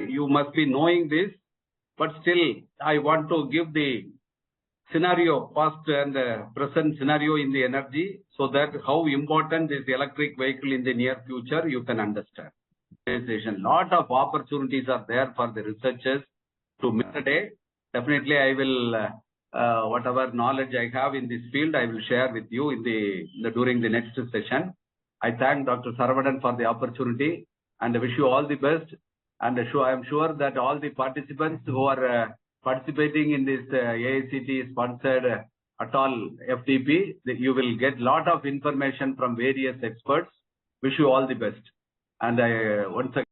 you must be knowing this, but still I want to give the scenario, past and present scenario in the energy, so that how important is electric vehicle in the near future, you can understand. Lot of opportunities are there for the researchers to meet today. Definitely, I will whatever knowledge I have in this field, I will share with you in during the next session. I thank Dr. Saravanan for the opportunity and wish you all the best. And I am sure that all the participants who are participating in this AICT sponsored ATAL FDP, you will get lot of information from various experts. Wish you all the best. And I once again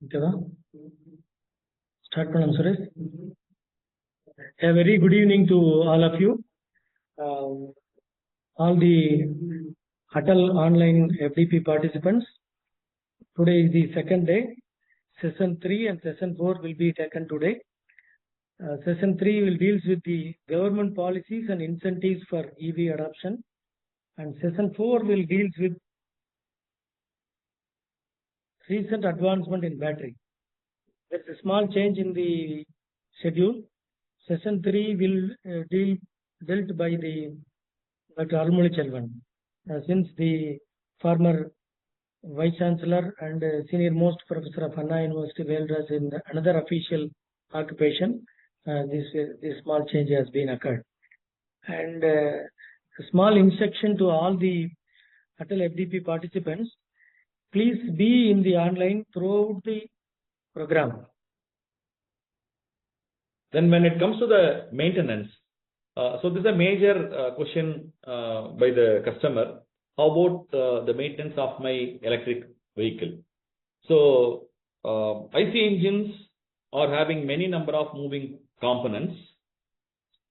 Start from Suresh. A very good evening to all of you. All the ATAL online FDP participants. Today is the second day. Session 3 and Session 4 will be taken today. Session 3 will deals with the government policies and incentives for EV adoption. And Session 4 will deals with recent advancement in battery. There's a small change in the schedule. Session 3 will dealt by the Dr. Almoli Chelvan. Since the former Vice Chancellor and Senior Most Professor of Anna University failed us in another official occupation, this small change has been occurred. And a small instruction to all the ATAL FDP participants, please be in the online throughout the program. Then when it comes to the maintenance, so this is a major question by the customer. How about the maintenance of my electric vehicle? So IC engines are having many number of moving components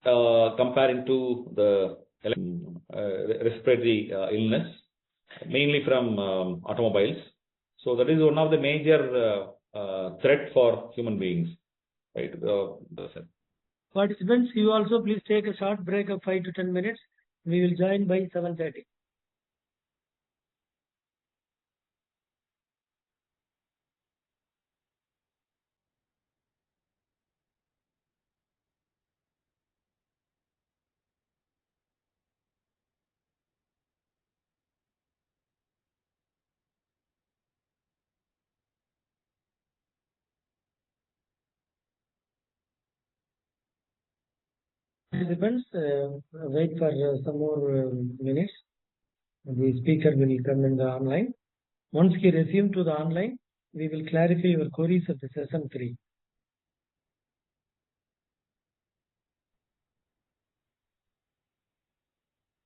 comparing to the respiratory illness, mainly from automobiles. So that is one of the major threat for human beings. Right. Participants, you also please take a short break of 5 to 10 minutes. We will join by 7:30. Participants, wait for some more minutes. The speaker will come in the online. Once he resumes to the online, we will clarify your queries of the Session 3.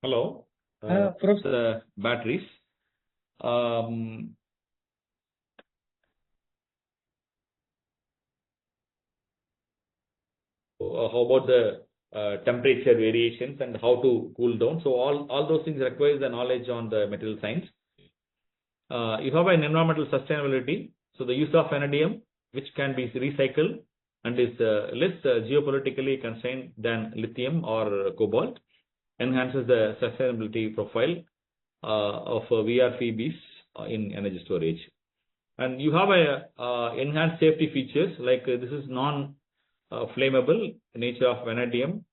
Hello. Professor. Batteries. How about the temperature variations and how to cool down? So all those things require the knowledge on the material science. You have an environmental sustainability. So the use of vanadium, which can be recycled and is less geopolitically constrained than lithium or cobalt, enhances the sustainability profile of VRFBs in energy storage. And you have a enhanced safety features like this is non-flammable nature of vanadium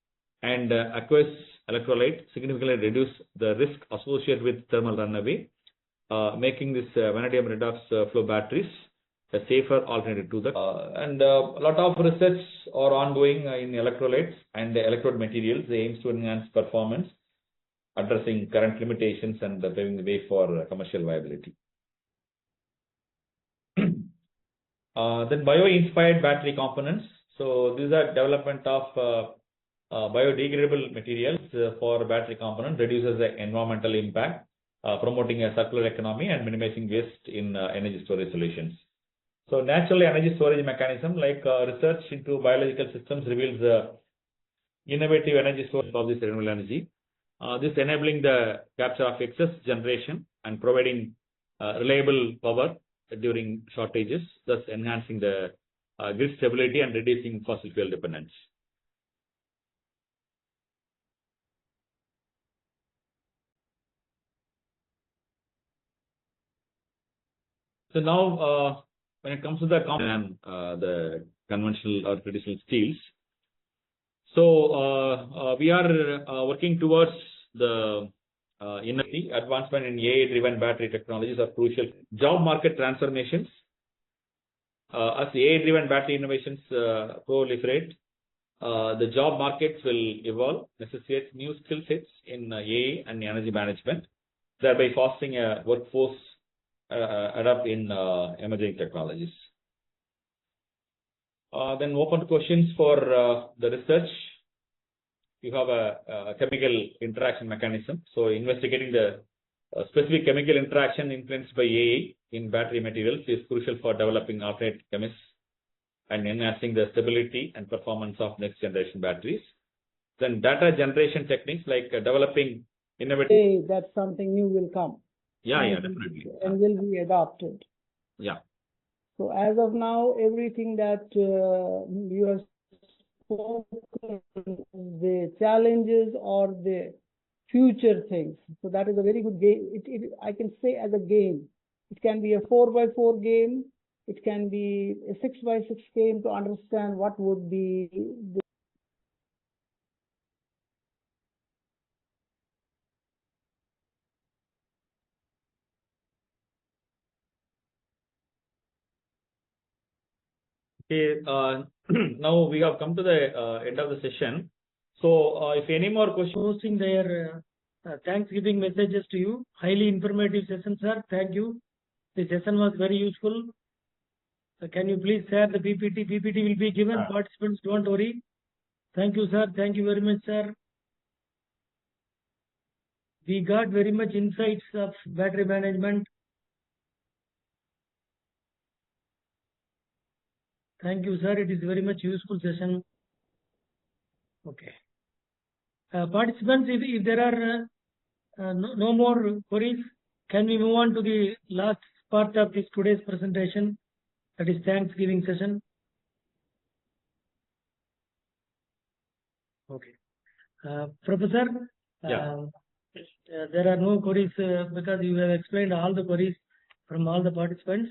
and aqueous electrolyte significantly reduce the risk associated with thermal runaway, making this vanadium redox flow batteries a safer alternative to the and a lot of research are ongoing in electrolytes and the electrode materials. They aims to enhance performance, addressing current limitations and paving the way for commercial viability. Then bio-inspired battery components. So these are development of biodegradable materials for battery components, reduces the environmental impact, promoting a circular economy and minimizing waste in energy storage solutions. So naturally, energy storage mechanism like research into biological systems reveals innovative energy storage of this renewable energy. This enabling the capture of excess generation and providing reliable power during shortages, thus enhancing the grid stability and reducing fossil fuel dependence. So now, when it comes to the conventional or traditional steels, so we are working towards the advancement in AI-driven battery technologies are crucial. Job market transformations. As AI-driven battery innovations proliferate, the job markets will evolve, necessitate new skill sets in AI and energy management, thereby fostering a workforce adapt in emerging technologies. Then open to questions for the research. You have a chemical interaction mechanism. So investigating the Specific chemical interaction influenced by AI in battery materials is crucial for developing alternate chemists and enhancing the stability and performance of next generation batteries. Then data generation techniques like developing innovative. Say that something new will come. Yeah, and yeah, will- definitely. And will be adopted. Yeah. So as of now, everything that you have spoken, the challenges or the future things. So that is a very good game. I can say as a game. It can be a 4x4 game. It can be a 6x6 game to understand what would be the Okay, now we have come to the end of the session. So, if any more questions, Posting their Thanksgiving messages to you. Highly informative session, sir. Thank you. The session was very useful. Can you please share the PPT? PPT will be given. Participants, don't worry. Thank you, sir. Thank you very much, sir. We got very much insights of battery management. Thank you, sir. It is very much useful session. Okay. Participants, if there are no more queries, can we move on to the last part of this today's presentation? That is Thanksgiving session. Okay. Professor, Yeah. there are no queries because you have explained all the queries from all the participants.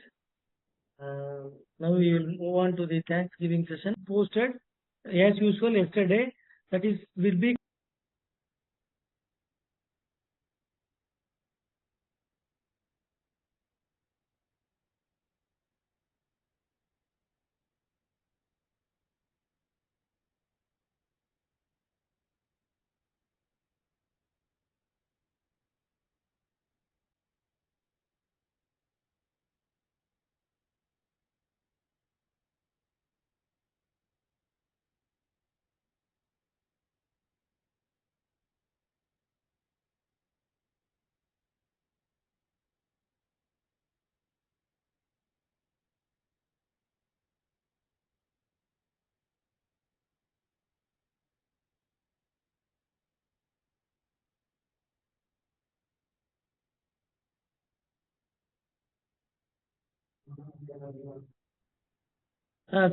Now we will move on to the Thanksgiving session posted as usual yesterday. That is will be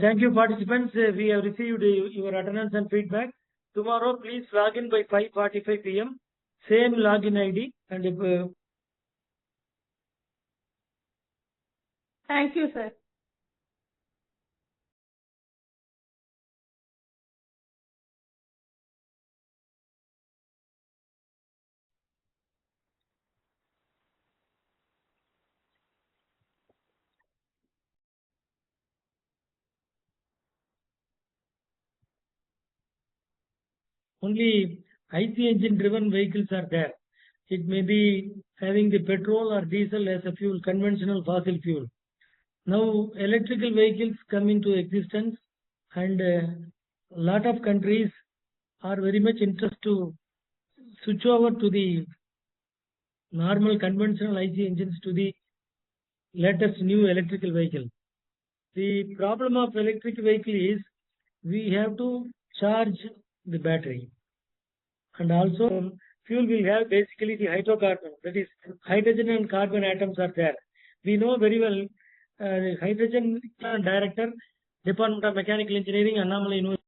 thank you, participants. We have received your attendance and feedback. Tomorrow, please log in by 5:45 p.m. Same login ID and if Thank you, sir. only IC engine driven vehicles are there. It may be having the petrol or diesel as a fuel, conventional fossil fuel. Now electrical vehicles come into existence and a lot of countries are very much interested to switch over to the normal conventional IC engines to the latest new electrical vehicle. The problem of electric vehicle is we have to charge the battery. And also fuel will have basically the hydrocarbon, that is hydrogen and carbon atoms are there. We know very well hydrogen director, Department of Mechanical Engineering, Annamalai University.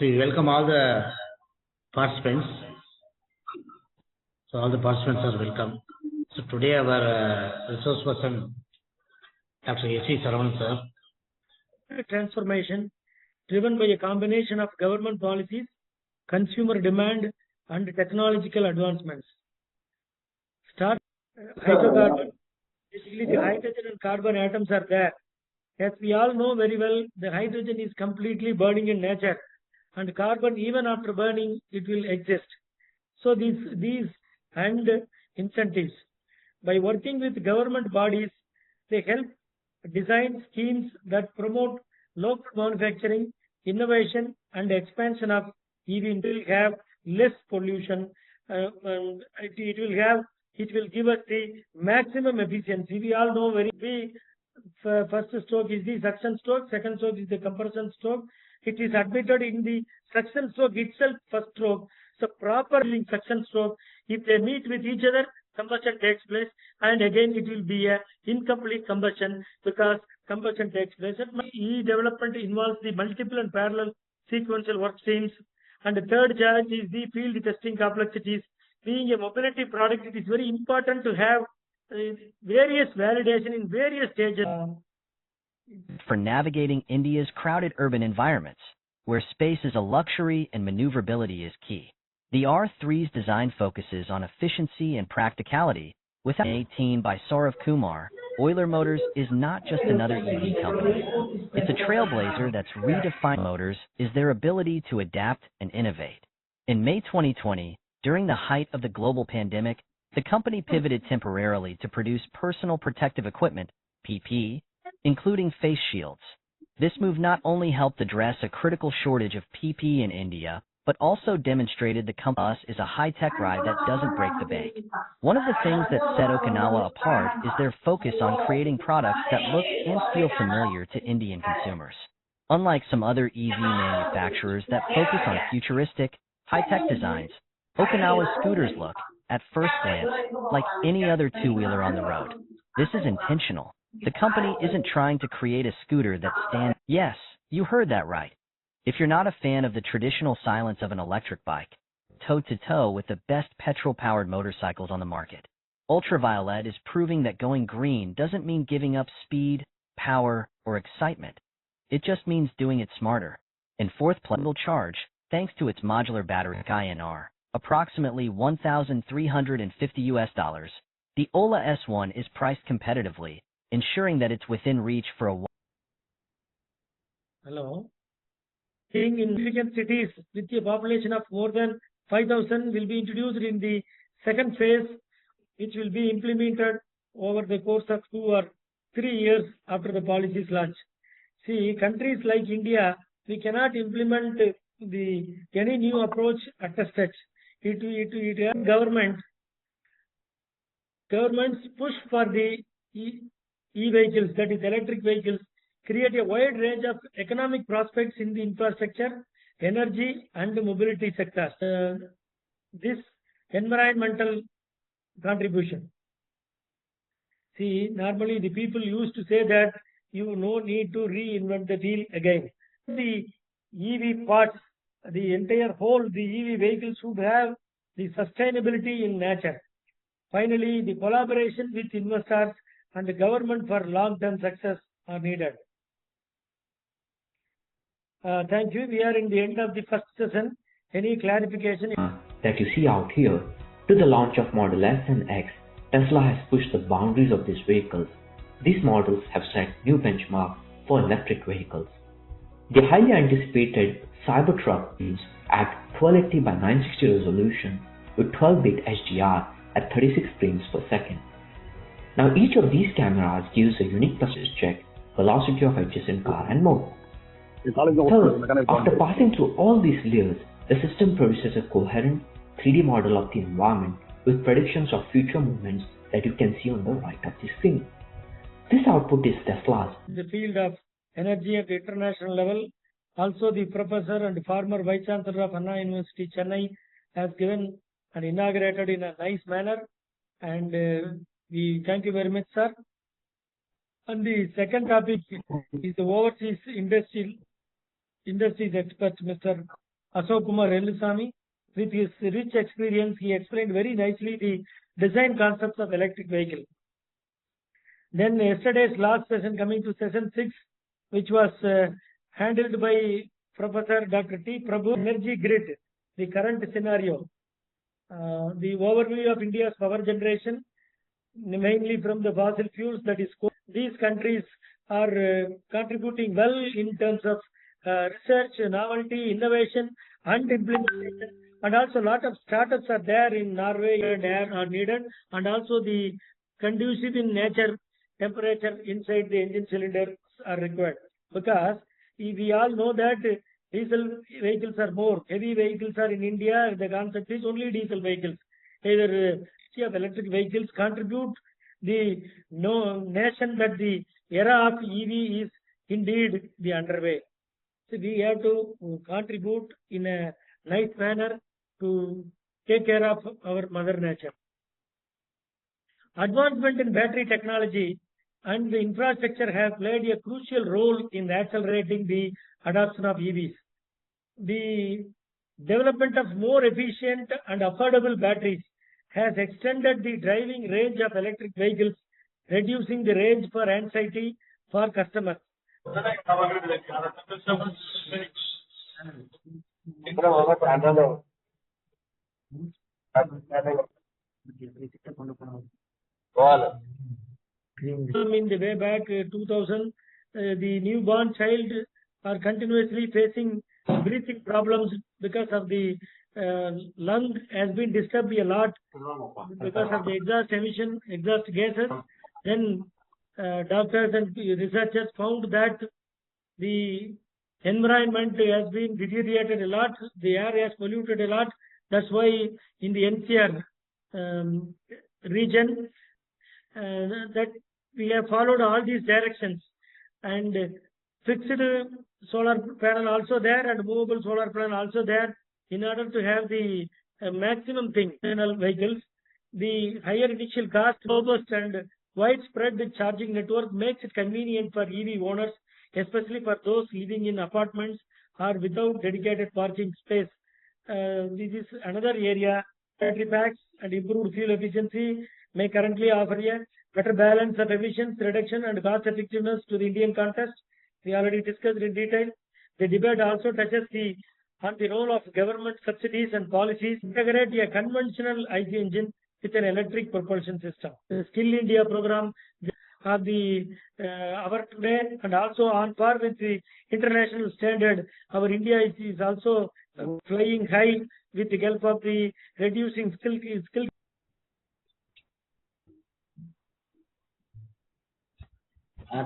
So we welcome all the participants. So all the participants are welcome. So today our resource person, Dr. S.C. Saravanan sir. Transformation driven by a combination of government policies, consumer demand, and technological advancements. Start hydrocarbon. Basically, the hydrogen and carbon atoms are there. As we all know very well, the hydrogen is completely burning in nature, and carbon, even after burning, it will exist. So these and incentives, by working with government bodies, they help design schemes that promote local manufacturing, innovation, and expansion of EV. It will have less pollution, and it will give us the maximum efficiency. We all know very well, first stroke is the suction stroke, second stroke is the compression stroke. It is admitted in the suction stroke itself, first stroke. So proper suction stroke, if they meet with each other, combustion takes place, and again it will be a incomplete combustion because combustion takes place. E-development involves the multiple and parallel sequential work streams. And the third challenge is the field testing complexities. Being a mobility product, it is very important to have various validation in various stages. For navigating India's crowded urban environments, where space is a luxury and maneuverability is key. The R3's design focuses on efficiency and practicality. With 18 by Saurav Kumar, Euler Motors is not just another EV company. It's a trailblazer that's redefined. Motors is their ability to adapt and innovate. In May 2020, during the height of the global pandemic, the company pivoted temporarily to produce personal protective equipment, PP, including face shields. This move not only helped address a critical shortage of PP in India, but also demonstrated the company is a high-tech ride that doesn't break the bank. One of the things that set Okinawa apart is their focus on creating products that look and feel familiar to Indian consumers. Unlike some other EV manufacturers that focus on futuristic, high-tech designs, Okinawa's scooters look, at first glance, like any other two-wheeler on the road. This is intentional. The company isn't trying to create a scooter that stands. Yes, you heard that right. If you're not a fan of the traditional silence of an electric bike, toe-to-toe with the best petrol-powered motorcycles on the market, Ultraviolet is proving that going green doesn't mean giving up speed, power, or excitement. It just means doing it smarter. In fourth place, will charge, thanks to its modular battery INR, approximately $1,350. The Ola S1 is priced competitively, ensuring that it's within reach for a. Hello. Being in significant cities with a population of more than 5,000 will be introduced in the second phase, which will be implemented over the course of 2 or 3 years after the policy's launch. See, countries like India, we cannot implement any new approach at a stretch. Governments push for the e-vehicles, that is electric vehicles, create a wide range of economic prospects in the infrastructure, energy, and mobility sectors. This environmental contribution. See, normally the people used to say that you no need to reinvent the wheel again. The EV parts, the entire whole, the EV vehicles should have the sustainability in nature. Finally, the collaboration with investors and the government for long-term success are needed. Thank you. We are in the end of the first session. Any clarification? That you see out here, to the launch of Model S and X, Tesla has pushed the boundaries of these vehicles. These models have set new benchmarks for electric vehicles. The highly anticipated Cybertruck views at 1280 by 960 resolution with 12-bit HDR at 36 frames per second. Now each of these cameras gives a unique percentage check, velocity of adjacent car and more. Third, after passing through all these layers, the system produces a coherent 3D model of the environment with predictions of future movements that you can see on the right of the screen. This output is Tesla's. The field of energy at the international level, also the professor and former vice chancellor of Anna University, Chennai, has given and inaugurated in a nice manner, and we thank you very much, sir. And the second topic is the overseas industries expert, Mr. Ashok Kumar Relusamy. With his rich experience, he explained very nicely the design concepts of electric vehicle. Then yesterday's last session, coming to session 6, which was handled by Professor Dr. T. Prabhu, energy grid, the current scenario, the overview of India's power generation, mainly from the fossil fuels, that is coal. These countries are contributing well in terms of research, novelty, innovation, and implementation. And also a lot of startups are there in Norway and are needed, and also the conducive in nature temperature inside the engine cylinders are required. Because we all know that diesel vehicles are more, heavy vehicles are in India, the concept is only diesel vehicles. Either of electric vehicles contribute the nation that the era of EV is indeed the underway. So we have to contribute in a nice manner to take care of our mother nature. Advancement in battery technology and the infrastructure have played a crucial role in accelerating the adoption of EVs. The development of more efficient and affordable batteries has extended the driving range of electric vehicles, reducing the range for anxiety for customers. In the way back 2000, the newborn child are continuously facing breathing problems because of the lung has been disturbed a lot because of the exhaust gases. Then doctors and researchers found that the environment has been deteriorated a lot, the air has polluted a lot. That's why in the NCR region, that we have followed all these directions, and fixed solar panel also there and movable solar panel also there, in order to have the maximum thing. Vehicles, the higher initial cost, robust and widespread charging network makes it convenient for EV owners, especially for those living in apartments or without dedicated parking space. This is another area. Battery packs and improved fuel efficiency may currently offer a better balance of emissions reduction and cost effectiveness to the Indian context. We already discussed in detail. The debate also touches on the role of government subsidies and policies to integrate a conventional IC engine with an electric propulsion system. The Skill India program of the our today, and also on par with the international standard, our India is also flying high with the help of the reducing skill.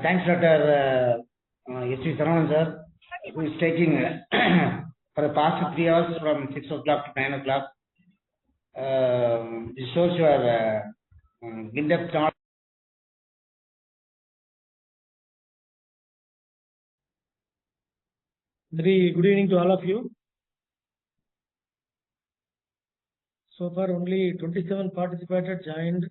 Thanks, Dr. S.V. Saravanan, sir, who is taking for the past 3 hours from 6 o'clock to 9 o'clock. This shows your in-depth knowledge. Very good evening to all of you. So far, only 27 participants joined.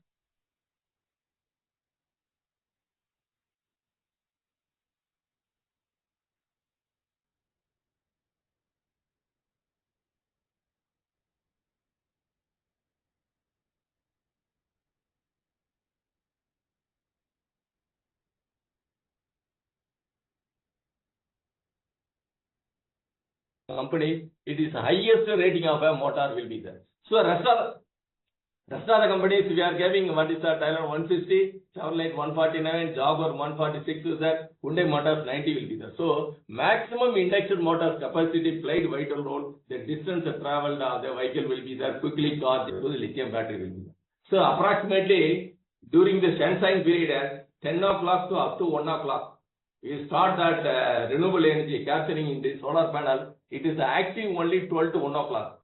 Company, it is highest rating of a motor will be there. So rest of the companies, we are giving what is the Tyler 160, Chevrolet 149, Jaguar 146 is that, Hyundai Motors 90 will be there. So maximum induction motors capacity played vital role. The distance traveled, the vehicle will be there, quickly charged to the lithium battery will be there. So approximately during the sunshine period at 10 o'clock to up to 1 o'clock, we start that renewable energy capturing in the solar panel. It is active only 12 to 1 o'clock.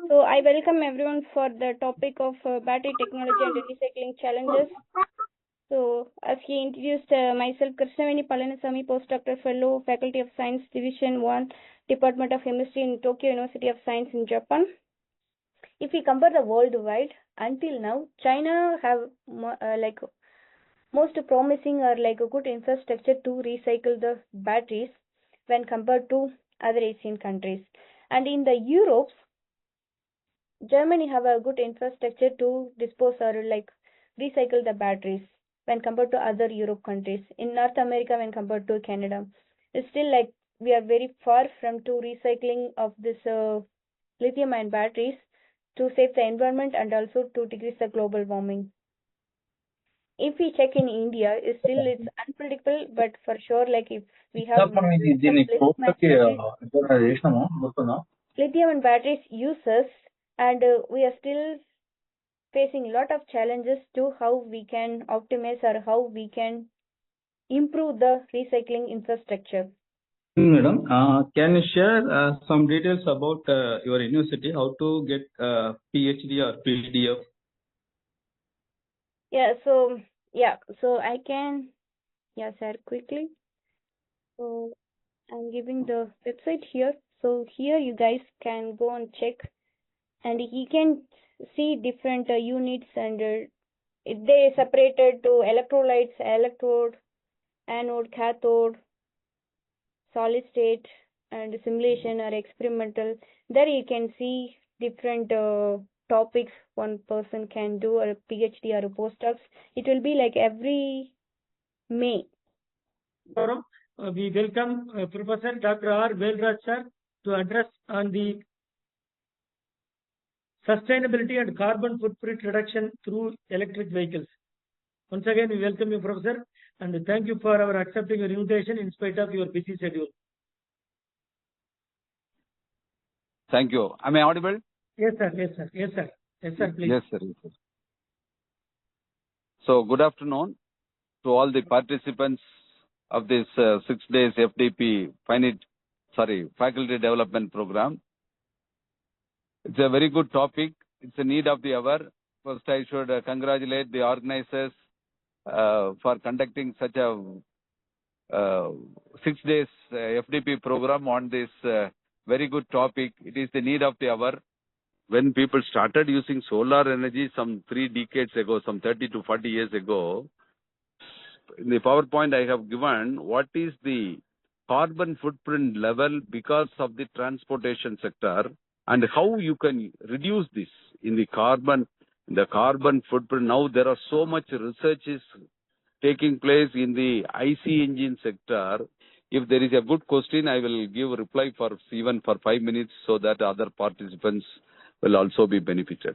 So I welcome everyone for the topic of battery technology and recycling challenges. So as he introduced myself, Krishnaveni Palanisamy, Postdoctoral Fellow, Faculty of Science, Division 1, Department of Chemistry in Tokyo University of Science in Japan. If we compare the worldwide, until now, China have most promising or like a good infrastructure to recycle the batteries when compared to other Asian countries. And in the Europe, Germany have a good infrastructure to dispose or like recycle the batteries when compared to other Europe countries. In North America, when compared to Canada, it's still like we are very far from to recycling of this lithium-ion batteries to save the environment and also to decrease the global warming. If we check in India, it's unpredictable, but for sure, like if we have lithium-ion batteries users, and we are still facing a lot of challenges to how we can optimize or how we can improve the recycling infrastructure. Madam, can you share some details about your university, how to get PhD or PDF? So I can share quickly. So I'm giving the website here. So here you guys can go and check, and you can see different units, and they separated to electrolytes, electrode, anode, cathode, solid state, and simulation or experimental. There you can see different topics one person can do, or a PhD or a postdocs. It will be like every May. We welcome Professor Dr. R. Velraj sir to address on the sustainability and carbon footprint reduction through electric vehicles. Once again, we welcome you, Professor, and thank you for our accepting your invitation in spite of your busy schedule. Thank you. Am I audible? Yes, sir. Yes, sir. Yes, sir. Yes, sir. Please. Yes, sir. Yes, sir. So, good afternoon to all the participants of this 6 days FDP faculty development program. It's a very good topic. It's a need of the hour. First, I should congratulate the organizers for conducting such a 6 days FDP program on this very good topic. It is the need of the hour. When people started using solar energy some 3 decades ago, some 30 to 40 years ago, in the PowerPoint I have given what is the carbon footprint level because of the transportation sector and how you can reduce this in the carbon footprint. Now there are so much research is taking place in the IC engine sector. If there is a good question, I will give a reply for 5 minutes so that other participants will also be benefited.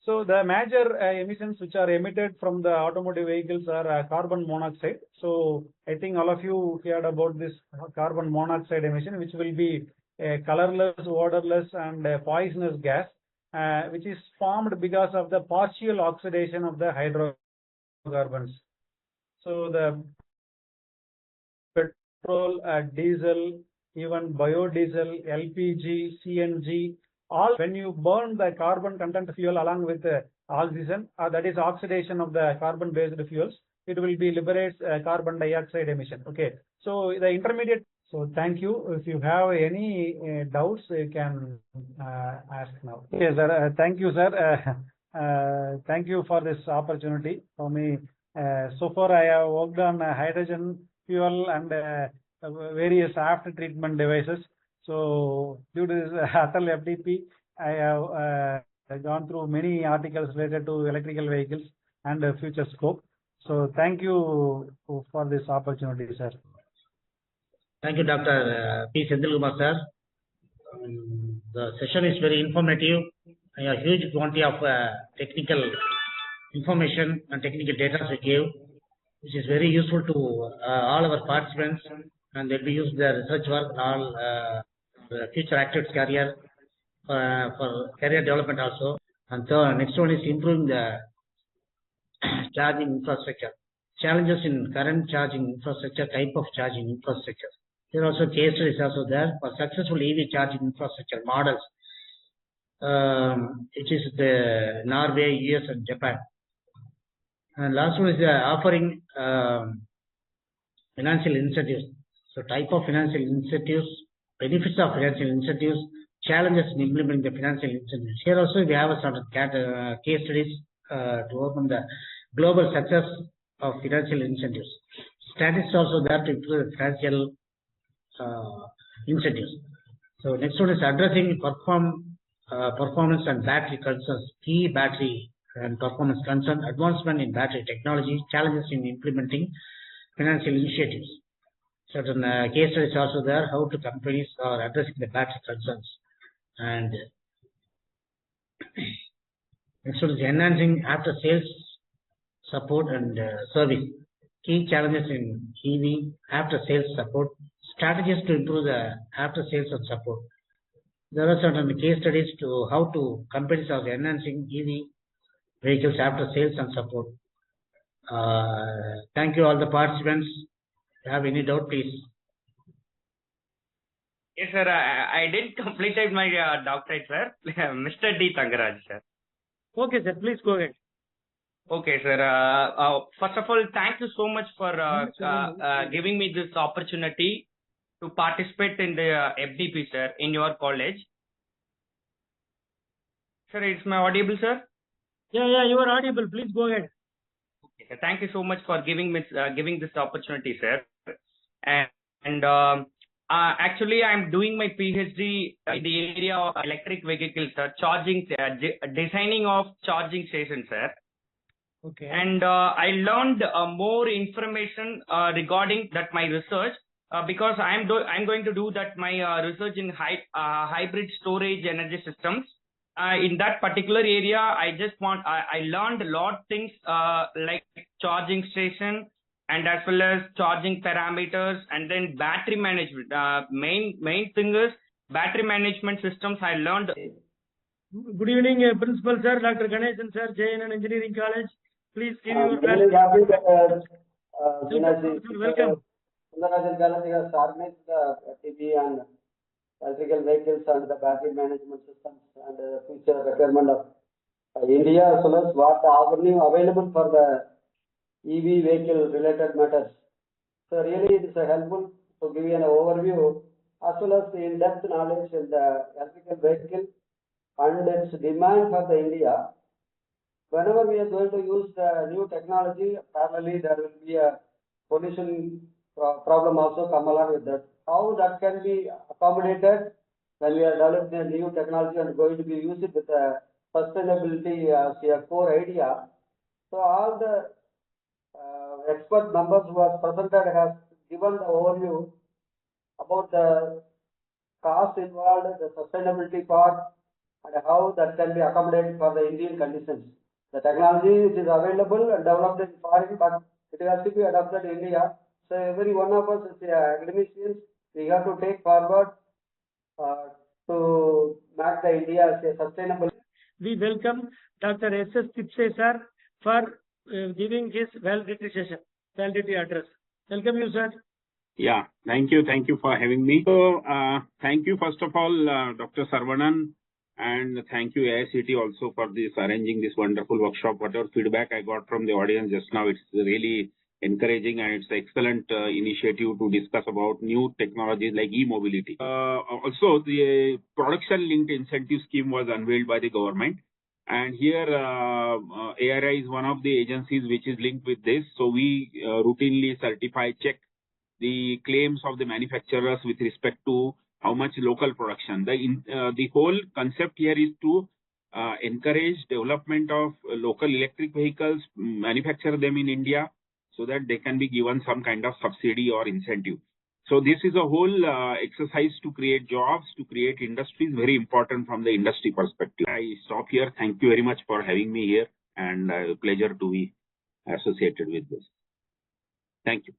So the major emissions which are emitted from the automotive vehicles are carbon monoxide. So I think all of you heard about this carbon monoxide emission, which will be a colorless, odorless, and poisonous gas, which is formed because of the partial oxidation of the hydrocarbons. So the petrol, diesel, even biodiesel, LPG, CNG, all when you burn the carbon content fuel along with oxygen, that is oxidation of the carbon based fuels, it will be liberates carbon dioxide emission. Okay, so the intermediate. So thank you. If you have any doubts, you can ask now. Yes, sir. Thank you, sir. Thank you for this opportunity for me. So far I have worked on hydrogen fuel and various after treatment devices. So due to this ATAL FDP, I have gone through many articles related to electrical vehicles and future scope. So thank you for this opportunity, sir. Thank you, Dr. P. Senthilkumar, sir. The session is very informative. A huge quantity of technical information and technical data to give, which is very useful to all our participants, and they'll be used their research work, all future activities career, for career development also. And so next one is improving the charging infrastructure. Challenges in current charging infrastructure, type of charging infrastructure. There are also case studies also there for successful EV charging infrastructure models which is the Norway, US, and Japan. And last one is offering financial incentives. So type of financial incentives, benefits of financial incentives, challenges in implementing the financial incentives. Here also we have a sort of case studies to open the global success of financial incentives. Statistics also there to improve the financial incentives. So next one is addressing performance and battery concerns, key battery and performance concern, advancement in battery technology, challenges in implementing financial initiatives. Certain case studies also there, how to companies are addressing the battery concerns. And next one is enhancing after sales support and service. Key challenges in EV after sales support, strategies to improve the after sales and support. There are certain case studies to how to companies are enhancing EV vehicles after sales and support. Thank you all the participants. If you have any doubt, please. Yes, sir. I did completed my doctorate, sir. Mr. D. Tangaraj, sir. Okay, sir. Please go ahead. Okay, sir. First of all, thank you so much for giving me this opportunity to participate in the FDP, sir, in your college. Sir, is my audible, sir? Yeah, you are audible. Please go ahead. Okay, sir. Thank you so much for giving this opportunity, sir. And actually, I'm doing my PhD in the area of electric vehicles, sir, designing of charging stations, sir. Okay. And I learned more information regarding that my research because I'm going to do that my research in hybrid storage energy systems. In that particular area, I learned a lot of things like charging station and as well as charging parameters and then battery management. Main thing is battery management systems I learned. Good evening, Principal Sir, Dr. Ganesan Sir, JNN Engineering College. Please give your very happy that welcome. Sundarajan College has organized the TV and electrical vehicles and the battery management systems and the future requirement of India as well as what the avenue available for the EV vehicle related matters. So really it is helpful to give you an overview as well as the in-depth knowledge in the electrical vehicle and its demand for the India. Whenever we are going to use the new technology, parallelly there will be a pollution problem also come along with that. How that can be accommodated when we are developing a new technology and going to be used with sustainability as a core idea. So all the expert members who have presented have given the overview about the cost involved, the sustainability part, and how that can be accommodated for the Indian conditions. The technology is available and developed in foreign, but it has to be adopted in India. So every one of us as academicians, we have to take forward to make the India as a sustainable. We welcome Dr. S.S. Tipse sir for giving his valedictory address. Welcome you, sir. Yeah, thank you for having me. So, thank you first of all, Dr. Sarvanan, and thank you AICT also for this arranging this wonderful workshop. Whatever feedback I got from the audience just now, it's really encouraging and it's an excellent initiative to discuss about new technologies like e-mobility. Also, the production linked incentive scheme was unveiled by the government. And here, ARI is one of the agencies which is linked with this. So we routinely check the claims of the manufacturers with respect to how much local production. The whole concept here is to encourage development of local electric vehicles, manufacture them in India, so that they can be given some kind of subsidy or incentive. So this is a whole exercise to create jobs, to create industries, very important from the industry perspective. I stop here. Thank you very much for having me here, and pleasure to be associated with this. Thank you.